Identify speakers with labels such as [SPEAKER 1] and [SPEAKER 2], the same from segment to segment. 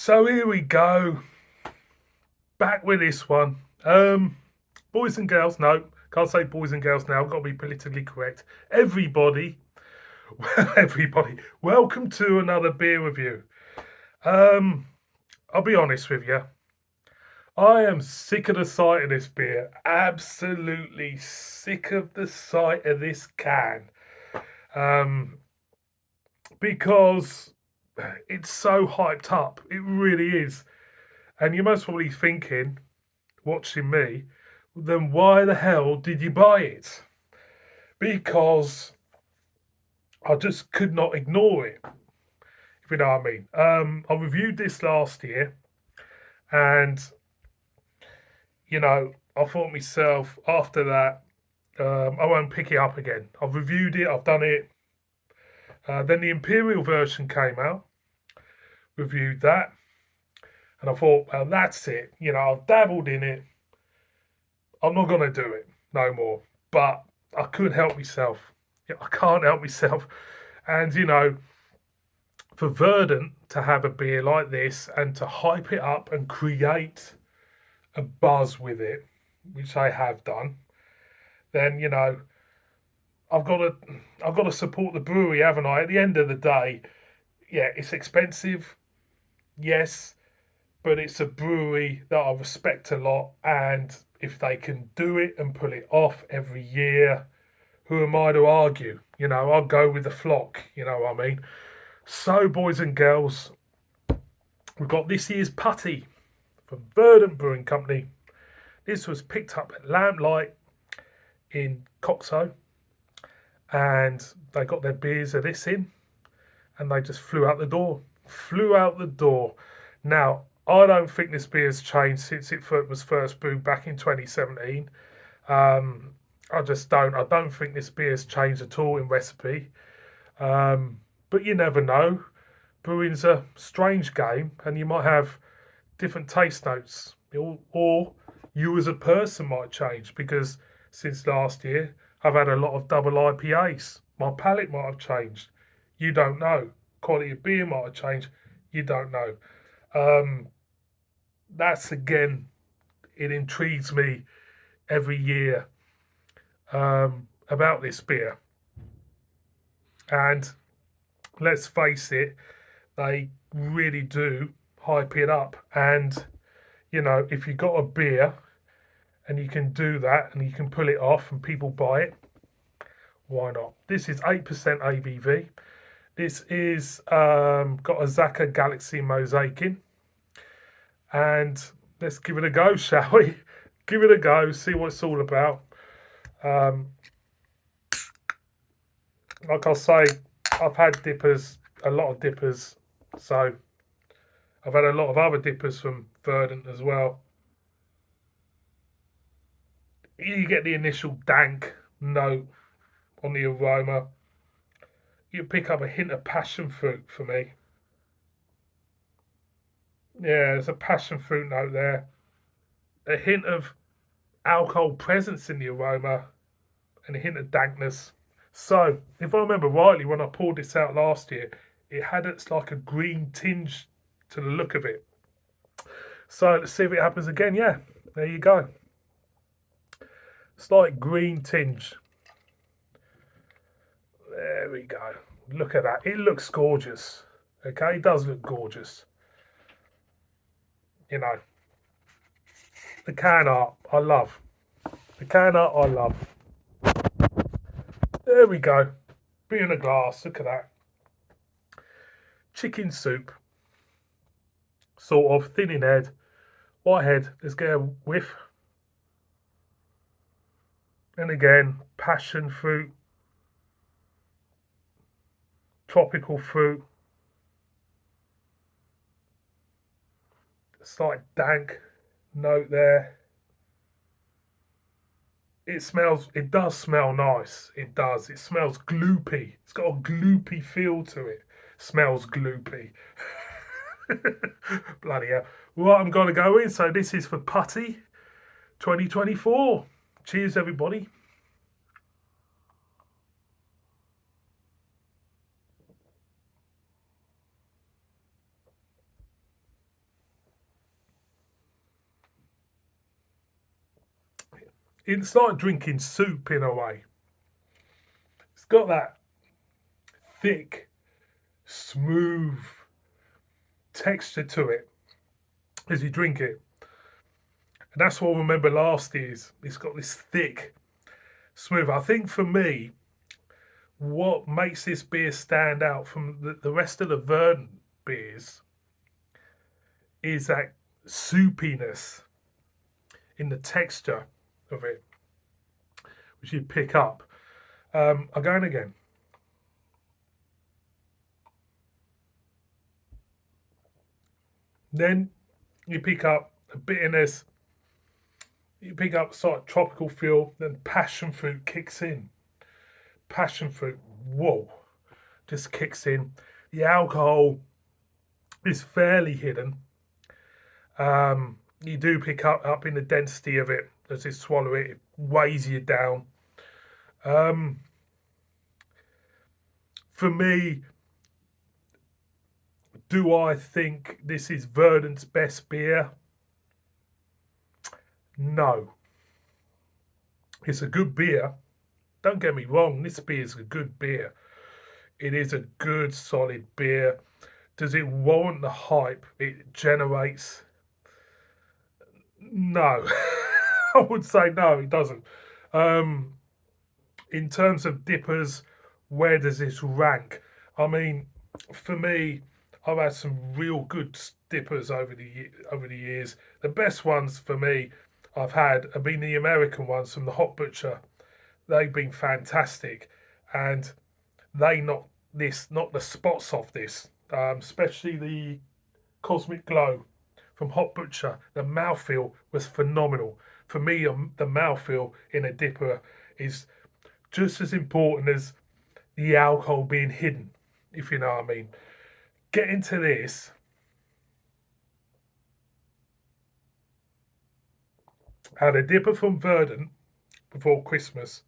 [SPEAKER 1] So here we go, back with this one. Boys and girls, no, can't say boys and girls now. Got to be politically correct. Everybody, everybody, welcome to another beer review. Um, I'll be honest with you. I am sick of the sight of this beer. Absolutely sick of the sight of this can. Um, because it's so hyped up. It really is. And you're most probably thinking, watching me, then why the hell did you buy it? Because I just could not ignore it, if you know what I mean. I reviewed this last year, and I thought to myself after that, I won't pick it up again. I've reviewed it, I've done it. Then the Imperial version came out, reviewed that, and I thought, well, that's it. I've dabbled in it. I'm not going to do it no more. But I couldn't help myself. I can't help myself. And, for Verdant to have a beer like this and to hype it up and create a buzz with it, which they have done, then, I've got to I've got to support the brewery, haven't I? At the end of the day, yeah, it's expensive, yes, but it's a brewery that I respect a lot, and if they can do it and pull it off every year, who am I to argue? I'll go with the flock, you know what I mean? So, boys and girls, we've got this year's Putty from Verdant Brewing Company. This was picked up at Lamplight in Coxo, and they got their beers of this in, and they just flew out the door. Flew out the door. Now, I don't think this beer's changed since it was first brewed back in 2017. I just don't. I don't think this beer's changed at all in recipe. But you never know. Brewing's a strange game, and you might have different taste notes, or you as a person might change because since last year I've had a lot of double IPAs. My palate might have changed. You don't know. Quality of beer might have changed. You don't know. Um, that's again, it intrigues me every year about this beer. And let's face it, they really do hype it up. And if you got a beer and you can do that and you can pull it off and people buy it, why not? This is 8% ABV. This is got a Zaka Galaxy mosaic in. And let's give it a go, shall we? Give it a go, see what it's all about. Um, like I say, I've had dippers, a lot of dippers. So I've had a lot of other dippers from Verdant as well. You get the initial dank note on the aroma. You pick up a hint of passion fruit for me. Yeah, there's a passion fruit note there. A hint of alcohol presence in the aroma and a hint of dankness. So, if I remember rightly, when I poured this out last year, it had it's like a green tinge to the look of it. So let's see if it happens again. Yeah, there you go. Slight green tinge. There we go. Look at that. It looks gorgeous. Okay, it does look gorgeous. You know, the can art I love. The can art I love. There we go. Beer in a glass. Look at that. Chicken soup. Sort of thin in head. White head. Let's get a whiff. And again, passion fruit. Tropical fruit. Slight dank note there. It does smell nice. It does. It smells gloopy. It's got a gloopy feel to it. Smells gloopy. Bloody hell. Right, I'm going to go in. So this is for Putty 2024. Cheers, everybody. It's like drinking soup in a way. It's got that thick, smooth texture to it as you drink it. And that's what I remember last year's. It's got this thick, smooth. I think for me, what makes this beer stand out from the rest of the Verdant beers is that soupiness in the texture of it, which you pick up. Again, again. Then you pick up a bitterness, you pick up sort of tropical feel, then passion fruit kicks in. Passion fruit, whoa, just kicks in. The alcohol is fairly hidden. You do pick up in the density of it as you swallow it. It weighs you down. Um, for me, do I think this is Verdant's best beer? No. It's a good beer. Don't get me wrong, this beer is a good beer. It is a good, solid beer. Does it warrant the hype it generates? No. I would say no, it doesn't. Um, in terms of dippers, where does this rank? I mean, for me, I've had some real good dippers over the years. The best ones for me I've had have been the American ones from the Hot Butcher. They've been fantastic, and they knock the spots off this, especially the Cosmic Glow from Hot Butcher. The mouthfeel was phenomenal. For me, the mouthfeel in a dipper is just as important as the alcohol being hidden, if you know what I mean. Get into this. Had a dipper from Verdant before Christmas.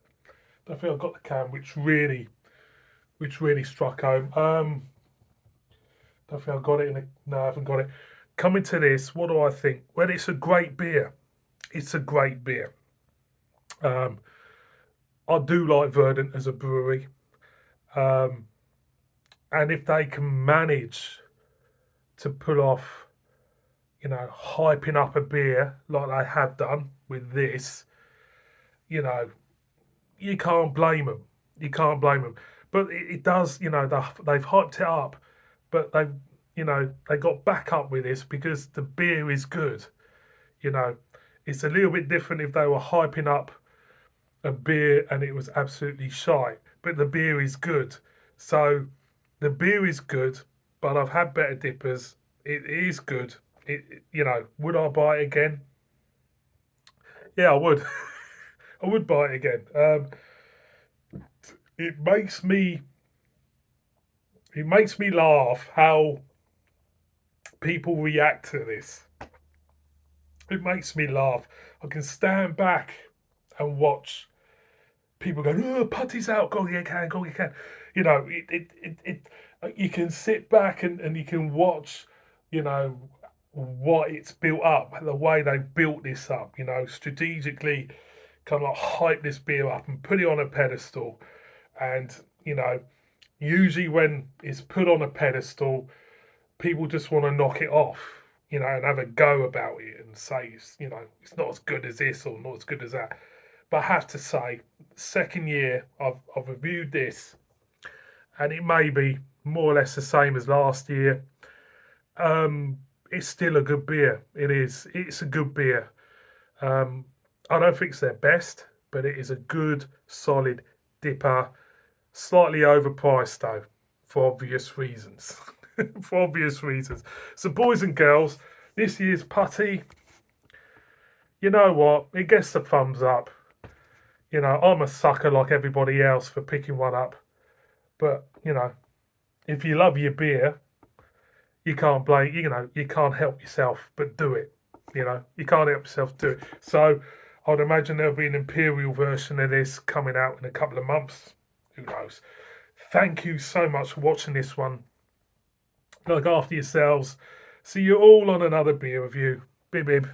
[SPEAKER 1] I think I got the can, which really struck home. I think I got it in a no, I haven't got it. Coming to this, what do I think? Well, it's a great beer. It's a great beer. Um, I do like Verdant as a brewery, um, and if they can manage to pull off, hyping up a beer like they have done with this, you know, you can't blame them. You can't blame them. But it does, they've hyped it up, but they got back up with this because the beer is good. You know, it's a little bit different if they were hyping up a beer and it was absolutely shite, but the beer is good. So the beer is good, but I've had better dippers. It is good. Would I buy it again? Yeah, I would. I would buy it again. It makes me it makes me laugh how people react to this. It makes me laugh. I can stand back and watch people go, "Oh, Putty's out, go you can, go you can." You can sit back and you can watch, you know, what it's built up, the way they've built this up, strategically kind of like hype this beer up and put it on a pedestal. And, usually when it's put on a pedestal, people just want to knock it off, and have a go about it and say, it's not as good as this or not as good as that. But I have to say, second year I've reviewed this, and it may be more or less the same as last year. It's still a good beer. It is. It's a good beer. I don't think it's their best, but it is a good, solid dipper. Slightly overpriced though, for obvious reasons. For obvious reasons. So, boys and girls, this year's Putty, you know what? It gets the thumbs up. I'm a sucker like everybody else for picking one up. But, if you love your beer, you can't blame, you can't help yourself but do it. You can't help yourself do it. So, I'd imagine there'll be an imperial version of this coming out in a couple of months. Who knows? Thank you so much for watching this one. Look after yourselves. See you all on another beer review. Bib bib.